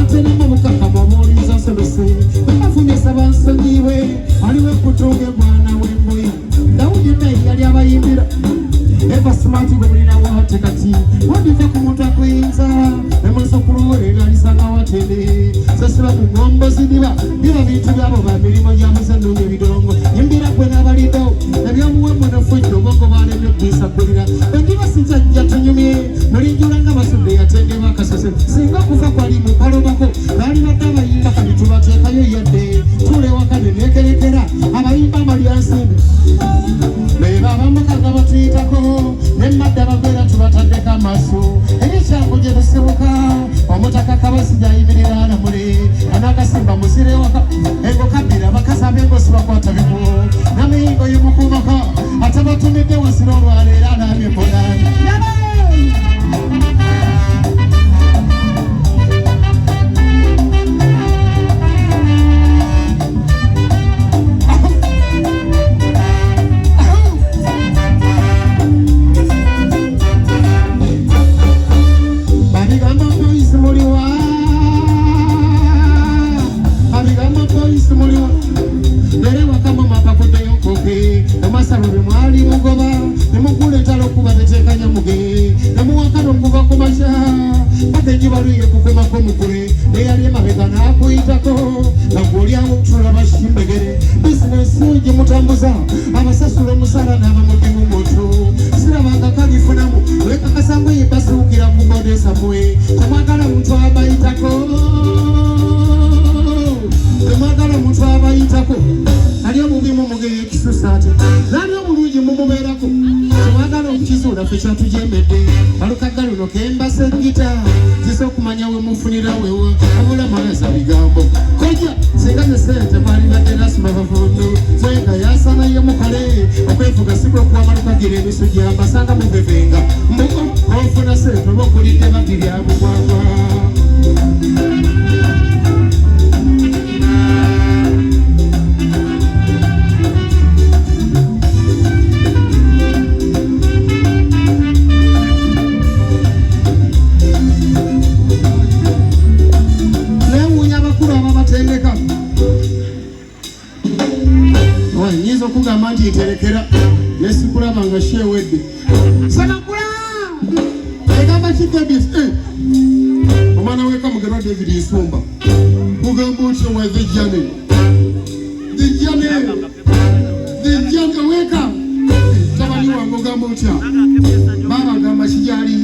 atena mabuka kamamoli zasolose bafumye sabansanyiwe aliwe kutoge bwana wemboya Daudi naye yali abayimbira Eva smart gobulina wate kati wadiva ku muntu akuyinza emuliso kulowera alisanga watende sasira ku ngombo zidiba biba bintu byabo ba mirimo gy'amuzanno ebidongo yimbira gwe n'abalido ebyomuwemwe n'ofujjo bongo balemye kwisa kulira endiba sinzajja tunyumye mulinjula nga basudde yatendebwa akasose singa kufa kwali mukalobako baali badde abayimba kati tubateekayo yadde tulewakane nekerekera abayimba amalyansimbi naye babamukaga batuyitako nemadda bagera tubataddeko amaaso ebikyango gye tusibuka omutaka kabasija ayimirira alamule anakasimba musire waka ego kabira bakazi ab'engosi bakwata bikubo namuyingo yemukumaka ate batumidde wasira olwaleero alaabye mbonani abasasula omusala n'abamugimu moto sirabanga kabifunamu leka kasango yebasuukira ku modesamwe temwagala muntu abayitako ali omugimu mugeyo ekisusa ate nali omulungi mumubeerako temwagala okukizuula ffe kyatujembedde balukagga luno kembasa egita zisa okumanya we mufunira wewe obulamalaza bigambo koja singa ze sente mwalibadde nasima bavundo zenga yasana ye mukale okwefuga sikwe okuwamalukagira emiso gyambasanga muvevenga mbuko ofuna sente oba okulidde bagiri abugwagwa okugamba nti nterekera nesikulaba nga shewedde sanakula egamba kikebis omwana weka mugerwa David Nsumba kugamba otyo wa the journey weka tabani wange ogamba otya baba agamba kijali